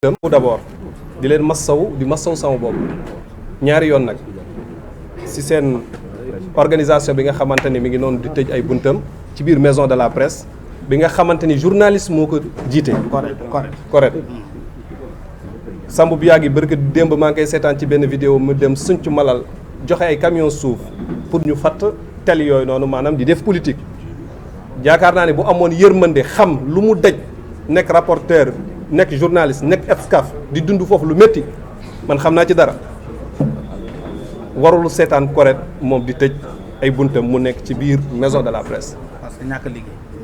d'abord di leen massaw di massaw sama bopp ñaari yoon nag ci seen organisation bi nga xamante ni mi ngi noonu di tëj ay buntam ci biir maison de la presse bi nga xamante ni journaliste moo ko jiite. correct Samb bi yàgg bërka démb maa ngi koy seetaan ci benn vidéo mu dem Sënc Malal joxe ay camion suuf pour ñu fatt tel yooyu noonu maanaam di def politique. yaakaar naa ne bu amoon yërmande xam lu mu daj nekk rapporteur nekk journaliste nekk Excaf di dund foofu lu métti man xam naa ci dara warul seetaan correct moom di tëj ay buntam mu nekk ci biir maison de la presse.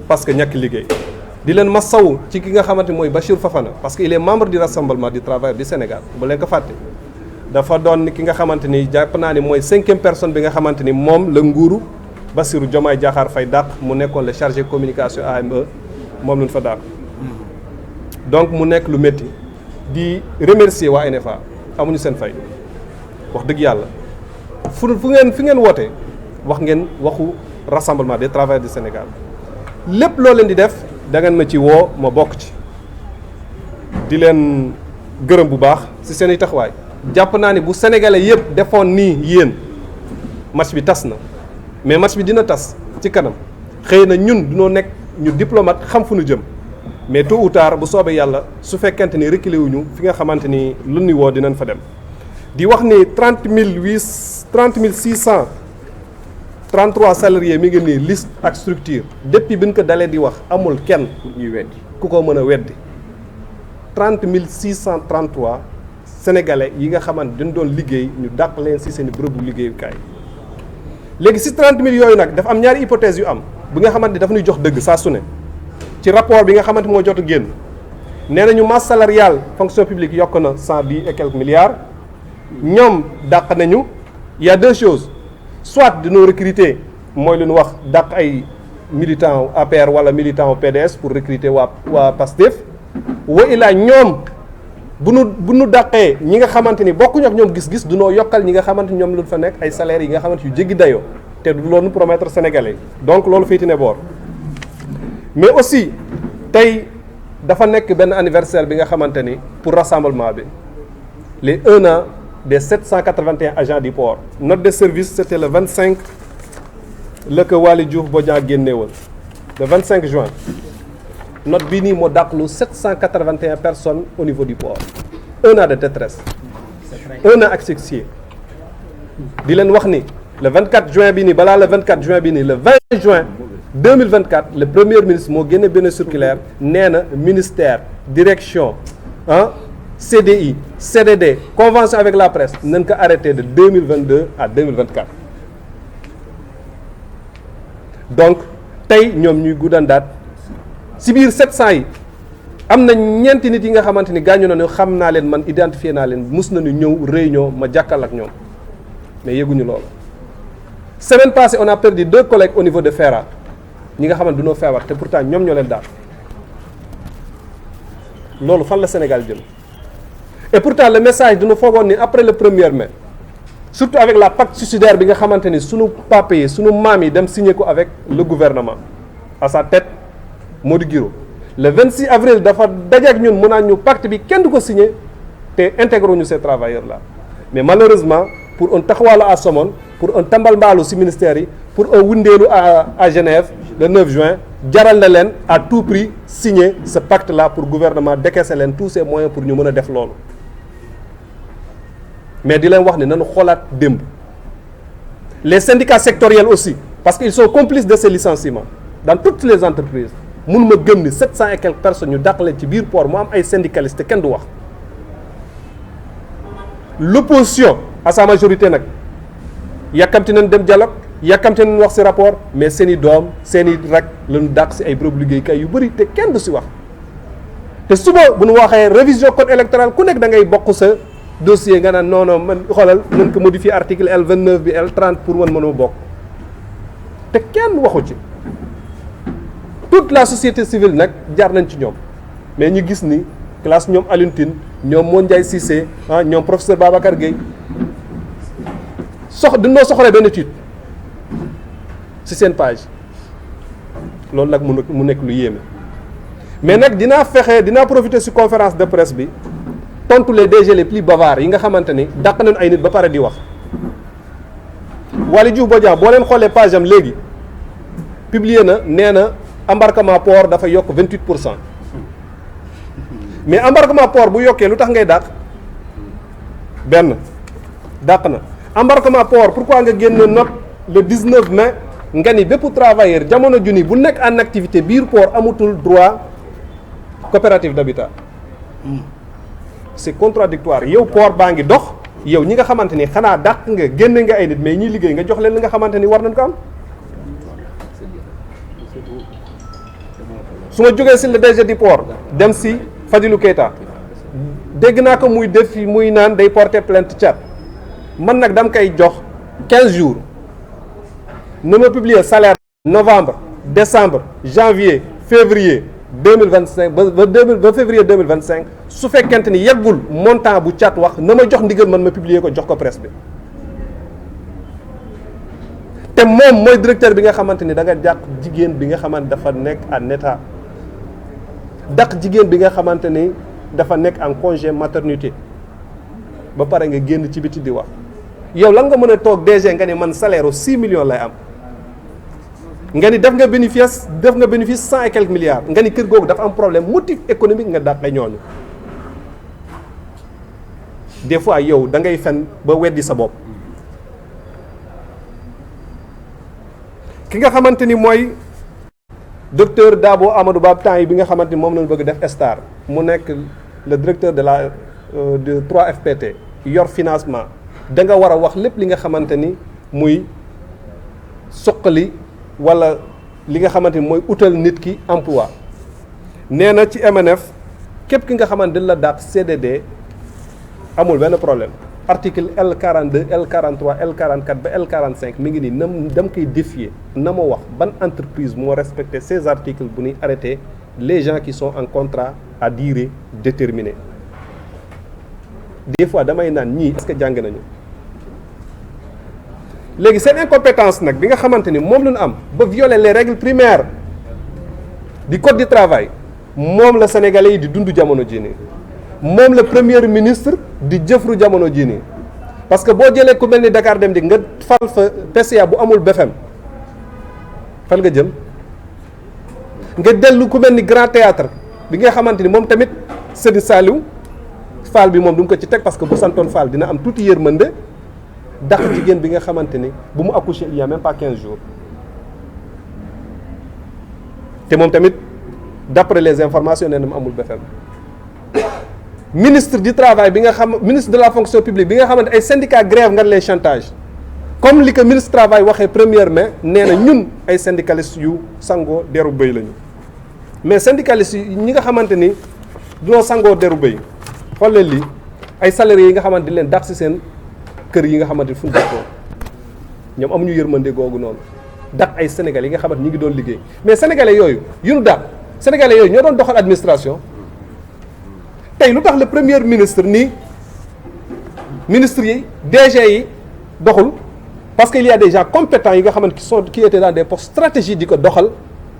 parce que ñàkk liggéey. di leen masawu ci ki nga xamante mooy Bachir Fofana parce que il est membre du rassemblement des travailleurs du Sénégal bu leen ko fàtte. dafa doon ki nga xamante ni jàpp naa ni mooy 5e personne bi nga xamante ni moom la nguuru Bassirou Diomaye Diakhar Faye dàq mu nekkoon le chargé communication AME moom lañ fa dàq. donc mu nekk lu métti di remercier waa NFA amuñu seen fay wax dëgg yàlla fi ngeen wootee wax ngeen waxu rassemblement des travailleurs du Sénégal lépp loo leen di def da ngeen ma ci woo ma bokk ci di leen gërëm bu baax ci seen i taxawaay jàpp naa ni bu sénégalais yëpp defoon nii yéen match bi tas na mais match bi dina tas ci kanam xëy na ñun dunoo nekk ñu diplomate xam fu ñu jëm mais tôt ou tard bu soobee yàlla su fekkente ni reculé wuñu fi nga xamante ni lu ñu woo dinañ fa dem di wax ni 30 633 salariés mi ngi nii liste ak structure depuis bi ñu ko dalee di wax amul kenn ñuy weddi ku ko mën a weddi 30 633 sénégalais yi nga xamante dañ doon liggéey ñu dàq leen ci seen bërëbu liggéeyukaay léegi ci 30 000 yooyu nag dafa am ñaari hypothèse yu am bi nga xamante ni dafa ñuy jox dëgg saa su ne ci rapport bi nga xamante moo jot a génn nee nañu masse salariale fonction publique yokk na 110 et quelques milliards ñoom dàq nañu il y a deux choses soit dañoo recruter mooy lu ñu wax dàq ay militants APR wala militants PDS pour recruter waa PASTEF wa ilaa ñoom bu nu dàqee ñi nga xamante ni bokkuñu ak ñoom gis-gis dunoo yokkal ñi nga xamante ni ñoom lu fa nekk ay salaires yi nga xamante yu jéggi dayoo te du loolu promettre sénégalais donc loolu féeti ne boor mais aussi tey dafa nekk benn anniversaire bi nga xamante ni pour rassemblement bi les 1 an des 781 agents du port note de service c'était le 25 la ko Waly Diouf Bodian génneewoon le 25 juin note bii nii moo dàqlu 781 personnes au niveau du port 1 an de détresse 1 an asphyxié di leen wax ni le 24 juin bi nii balaa le 24 juin bi nii le 20 juin 2024 le premier ministre moo génne benn circulaire nee na ministère direction CDI CDD convention avec la presse nañ ko arrêté de 2022 à 2024 donc tey ñoom ñuy guddandaat si biir 700 yi am na ñeenti nit yi nga xamante ni gaañu nañu xam naa leen man identifié naa leen mus nañu ñëw réunion ma jàkkal ak ñoom mais yëguñu loolu semaine passée on a perdu 2 collègues au niveau de FERA ñi nga xamante dunoo feebar te pourtant ñoom ñoo leen daal loolu fan la Sénégal jëm et pourtant le message dina foogoon ni après le 1er mai surtout avec la pacte suicidaire bi nga xamante ni sunu papa yi sunu maam yi dem signé ko avec le gouvernement à sa tête Mody Guiro le 26 avril dafa dajeek ñun mun naa ñu pacte bi kenn du ko signé te intégré ñu ces travailleurs là mais malheureusement pour un taxawaalu à Somone pour un tambal mbaalu ci ministère yi pour un wundeelu à Genève le 9 juin jaral na leen à tout prix signer ce pacte là pour gouvernement décaisser leen tous ces moyens pour ñu mën a def loolu mais di leen wax ne nañu xoolaat démb les syndicats sectoriels aussi parce qu'ils sont complices de ces licenciements dans toutes les entreprises mun ma gëm ni 700 et quelques personnes ñu dàq leen ci biir port mu am ay syndicalistes te kenn du wax l'opposition à sa majorité nag yàkkamti nañ dem dialogue yàkkamte nañ wax ci rapport mais seen i doom seen i rek lañu dàq ci ay bërëb liggéeykaay yu bëri te kenn du ci wax te suba bu ñu waxee révision code électoral ku nekk da ngay bokk sa dossier nga naan non man xoolal nañ ko modifier article L29 bi L30 pour man mënoo bokk te kenn waxu ci toute la société civile nag jaar nañ ci ñoom mais ñu gis ni classe ñoom Alioune Tine ñoom Modou Ndiaye Cissé ñoom professeur Babacar Gueye dinoo soxla benn étude ci seen page loolu nag mu nekk lu yéeme mais nag dinaa profiter ci conférence de presse bi tontu les DG les plus bavards yi nga xamante ni dàq nañu ay nit ba pare di wax Waly Diouf Bodiang boo leen xoolee page am léegi publier na nee na embarquement port dafa yokk 28%. mais embarquement port bu yokkee lu tax ngay dàq benn dàq na embarquement port pourquoi nga génn note le 19 mai nga ni bépp travailleur jamono junni bu nekk en activité biir port amatul droit coopérative d'habitat. c'est contradictoire yow port baa ngi dox yow ñi nga xamante ni xanaa dàq nga génne nga ay nit mais ñiy liggéey nga jox leen li nga xamante ni war nañ ko am. su ma jógee si le DG du port dem si Fadilou Keita dégg naa ko muy def muy naan day porter plainte Tchad man nag dam koy jox 15 jours na ma publier salaire novembre décembre janvier février 2025 ba février 2025 su fekkente ni yeggul montant bu Tchad wax na ma jox ndigal man ma publier ko jox ko presse bi te moom mooy directeur bi nga xamante ni da nga jàq jigéen bi nga xamante dafa nekk en état dàq jigéen bi nga xamante ni dafa nekk en congé maternité ba pare nga génn ci biti di wax yow lan nga mën a toog DG nga ni man salaire 6 millions lay am nga ni def nga bénéfice 100 et quelques milliards nga ni kër googu dafa am problème motif économique nga dàqee ñooñu des fois yow da ngay fen ba weddi sa bopp. ki nga xamante ni mooy docteur Dabo Amadou Ba temps yi bi nga xamante ni moom lañu bëgg def star mu nekk le directeur de 3FPT yor financement da nga war a wax lépp li nga xamante ni muy suqali wala li nga xamante ni mooy utal nit ki emploi nee na ci MNF képp ki nga xamante ni la dàq CDD amul benn problème article L42 L43 L44 ba L45 mi ngi nii nam dam koy défier na ma wax ban entreprise moo respecté ces articles bu ñuy arrêté les gens qui sont en contrat à durée déterminée des fois damay naan ñii est-ce que jàng nañu léegi seen incompétence nag bi nga xamante ni moom la ñu am ba violer les règles primaires du code du travail moom la sénégalais yi di dund jamono jii nii moom la premier ministre di jëfru jamono jii nii parce que boo jëlee ku mel ni Dakar Dem Dikk nga fal fa PCA bu amul BFM fan nga jëm nga dellu ku mel ni Grand Théâtre bi nga xamante ni moom tamit Serigne Saliou Fall bi moom du ko ci teg parce que bu santoon Fall dina am tuuti yërmande dàq jigéen bi nga xamante ni bu mu accouché il y a même pas 15 jours te moom tamit d'après les informations nee na mu amul BFM ministre du travail bi nga xam ministre de la fonction publique bi nga xamante ay syndicat grève nga les chantage comme li ko ministre travail waxee 1er mai nee na ñun ay syndicalistes yu sangoo deru bëy lañu mais syndicalistes yi ñi nga xamante ni doo sangoo deru bëy xool leen lii ay salariés yi nga xamante di leen dàq ci seen kër yi nga xamante ni fu ñu dàqoo ñoom amuñu yërmande googu noonu dàq ay sénégalais yi nga xamante ñi ngi doon liggéey mais sénégalais yooyu yu ñu dàq sénégalais yooyu ñoo doon doxal administration. tey lu tax le premier ministre nii ministre yi DG yi doxul parce que il y a des gens compétents yi nga xamante qui étaient dans des postes stratégiques di ko doxal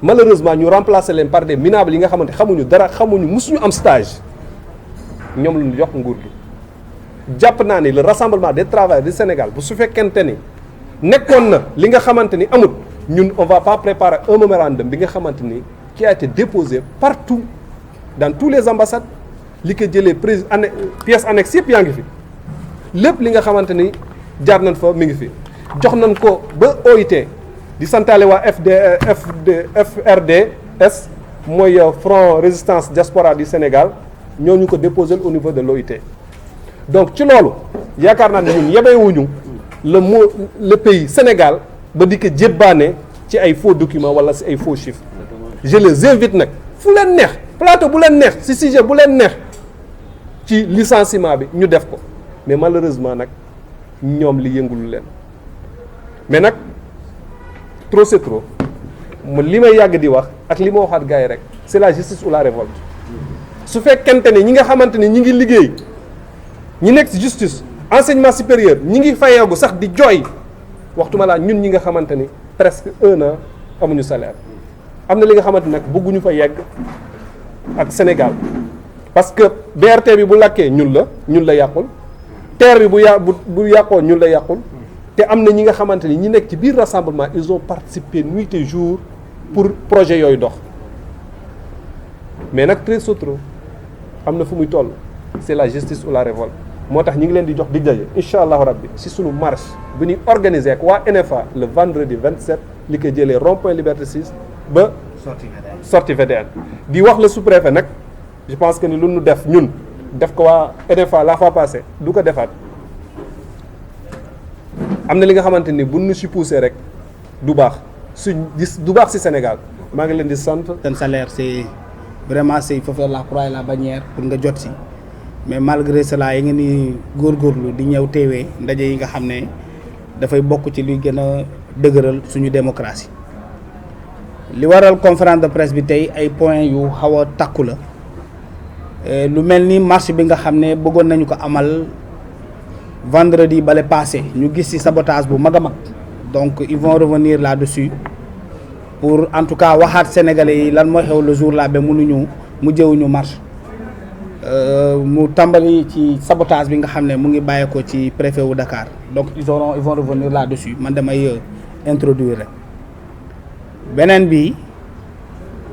malheureusement ñu remplacer leen par des minables yi nga xamante xamuñu dara xamuñu musuñu am stage ñoom lu ñu jox nguur gi. jàpp naa ni le rassemblement des travailleurs du Sénégal bu su fekkente ni nekkoon na li nga xamante ni amut ñun on va pas préparer un mémorandum bi nga xamante ni qui a été déposé partout dans tous les ambassades. li ko jëlee pièce annexe yëpp yaa ngi fi lépp li nga xamante ni jaar nañ fa mi ngi fi jox nañ ko ba OIT di santaale waa FRDS mooy Front Résistance Diaspora du Sénégal ñoo ñu ko déposé au niveau de l'OIT donc ci loolu yaakaar naa ne ñun yebewuñu le pays Sénégal ba di ko jébbaane ci ay faux documents wala ci ay faux chiffres je les invite nag fu leen neex plateau bu leen neex ci sujet bu leen neex ci licenciement bi ñu def ko mais malheureusement nag ñoom li yëngulu leen mais nag trop c'est trop li may yàgg di wax ak li ma waxaat gars yi rek c'est la justice ou la révolte su fekkente ne ñi nga xamante ni ñi ngi liggéey ñi nekk ci justice enseignement supérieur ñi ngi fayeegu sax di jooy waxtuma laa ñun ñi nga xamante ni presque 1 an amuñu salaire am na li nga xamante nag bëgguñu fa yegg ak Sénégal parce que BRT bi bu lakkee ñun la yàqul TER bi bu yàqoo ñun la yàqul te am na ñi nga xamante ni ñi nekk ci biir rassemblement ils ont participé nuit et jour pour projet yooyu dox mais nag très trop am na fu muy toll c'est la justice ou la révolte moo tax ñi ngi leen di jox di daje incha allahu rabbi si sunu marche bu ñuy organiser ak waa NFA le vendredi 27 li ko jëlee rond-point Liberté 6 ba sortie VDN di wax le sous-préfet nag je pense que ni lu nu def ñun def ko waa NFA la fois passée du ko defaat am na li nga xamante ni bu nu si poussé rek du baax du baax si Sénégal maa ngi leen di sant. seen salaire c'est vraiment il faut faire la croix et la bannière pour nga jot si mais malgré cela yi ngeen di góorgóorlu di ñëw teewee ndaje yi nga xam ne dafay bokk ci luy gën a dëgëral suñu démocratie li waral conférence de presse bi tey ay points yu xaw a takku la lu mel ni marche bi nga xam ne bëggoon nañu ko amal vendredi bale passé ñu gis ci sabotage bu mag a mag donc ils vont revenir là-dessus pour en tout cas waxaat sénégalais yi lan mooy xew le jour là ba mënuñu mu jëwuñu marche mu tàmbali ci sabotage bi nga xam ne mu ngi bàyyeekoo ci préfet wu Dakar donc ils vont revenir là-dessus man damay introduire rek beneen bi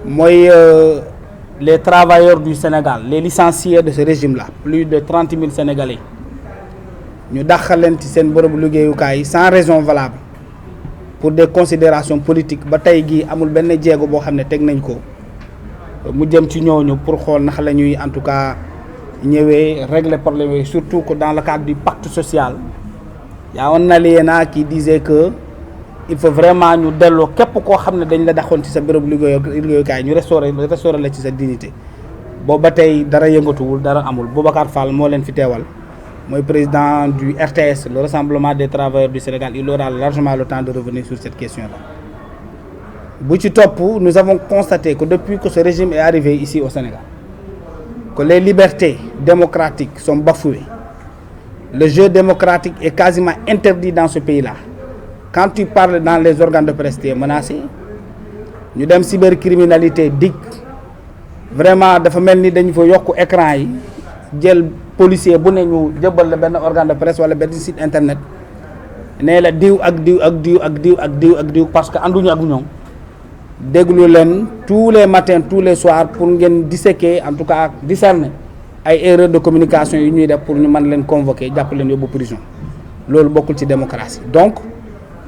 mooy les travailleurs du Sénégal les licenciés de ce régime-là plus de 30 000 Sénégalais ñu dàqal leen ci seen bërëbu liggéeyukaay yi sans raison valable pour des considérations politiques ba tey gii amul benn jéego boo xam ne teg nañ ko mu jëm ci ñooñu pour xool naka la ñuy en tout cas ñëwee régler problème yooyu surtout que dans le cadre du pacte social y a un alinéa qui disait que il faut vraiment ñu delloo képp koo xam ne dañ la daxoon ci sa bërëbu liggéeyukaay ñu restaurer la ci sa dignité boobu ba tey dara yëngatuwul dara amul Boubacar Fall moo leen fi teewal mooy président du RTS le Rassemblement des travailleurs du Sénégal il aura largement le temps de revenir sur cette question-là bu ci topp nous avons constaté que depuis que ce régime est arrivé ici au Sénégal que les libertés démocratiques sont bafouées le jeu démocratique est quasiment interdit dans ce pays-là quand tu parles dans les organes de presse tu es menacé ñu dem cybercriminalité DIC vraiment dafa mel ni dañu fa yokk écran yi jël policier bu ne ñu jëbal la benn organe de presse wala benn site internet nee la diw ak diw ak diw ak diw ak diw ak diw parce que ànduñu ak ñoom déglu leen tous les matins tous les soirs pour ngeen disséquer en tout cas discerner ay erreurs de communication yu ñuy def pour ñu mën leen convoquer jàpp leen yóbbu prison loolu bokkul ci démocratie donc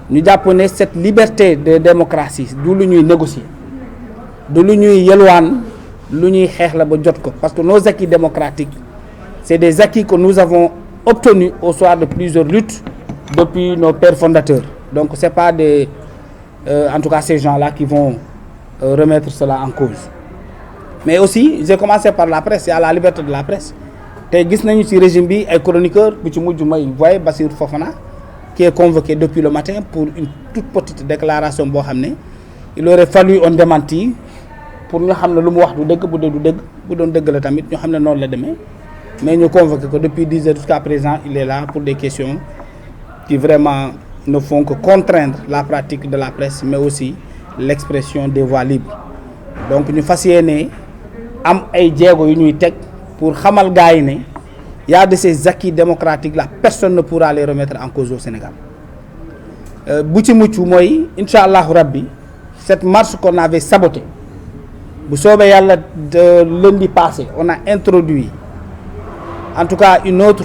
ñu jàpp ne cette liberté de démocratie du lu ñuy négocier du lu ñuy yelwaan lu ñuy xeex la ba jot ko parce que nos acquis démocratiques c'est des acquis que nous avons obtenus au soir de plusieurs luttes depuis nos pères fondateurs donc c'est pas des en tout cas ces gens-là qui vont remettre cela en cause mais aussi j'ai commencé par la presse il y a la liberté de la presse tey gis nañu ci régime bi ay chroniqueurs bu ci mujj may voyez Bassirou Fofana qui est convoqué depuis le matin pour une toute petite déclaration boo xam ne il aurait fallu un démenti pour ñu xam ne lu mu wax du dëgg bu dee du dëgg bu doon dëgg la tamit ñu xam ne noonu la demee mais ñu convoqué ko depuis 10 heures jusqu'à présent il est là pour des questions qui vraiment ne font que contraindre la pratique de la presse mais aussi l'expression des voix libres donc ñu fas yéene am ay jéego yu ñuy teg pour xamal gars yi ne y a de ces acquis démocratiques là personne ne pourra les remettre en cause au Sénégal bu ci mucc mooy incha allahu rabbi cette marche qu'on avait sabotée bu soobee yàlla de lundi passé on a introduit en tout cas une autre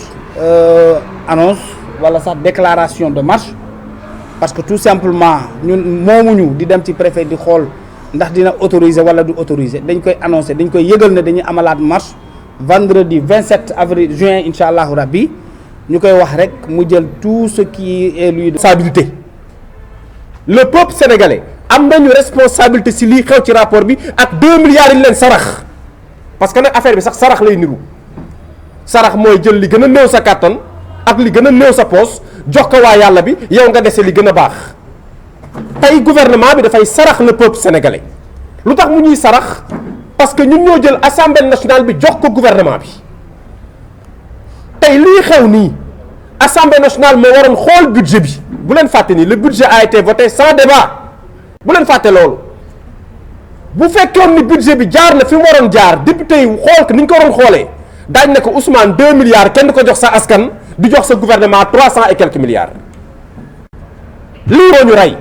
annonce wala sax déclaration de marche parce que tout simplement ñun moomuñu di dem ci préfet di xool ndax dina autoriser wala du autoriser dañ koy annoncer dañ koy yëgal ne dañuy amalaat marche vendredi 27 avril juin incha allahu rabbi ñu koy wax rek mu jël tout ce qui est lui de responsabilité le peuple sénégalais am nañu responsabilité si lii xew ci rapport bi ak 2 milliards yi leen sarax parce que nag affaire bi sax sarax lay niru sarax mooy jël li gën a néew sa kàttan ak li gën a néew sa poos jox ko waa yàlla bi yow nga dese li gën a baax tey gouvernement bi dafay sarax le peuple sénégalais lu tax mu ñuy sarax parce que ñun ñoo jël assemblée nationale bi jox ko gouvernement bi tey lii xew nii assemblée nationale moo waroon xool budget bi bu leen fàtte nii le budget a été voté sans débat bu leen fàtte loolu bu fekkoon ni budget bi jaar na fi mu waroon jaar député yi xool ko ni ñu ko waroon xoolee daañ ne ko Ousmane 2 milliards kenn du ko jox sa askan di jox sa gouvernement 300 et quelques milliards lii moo ñu rey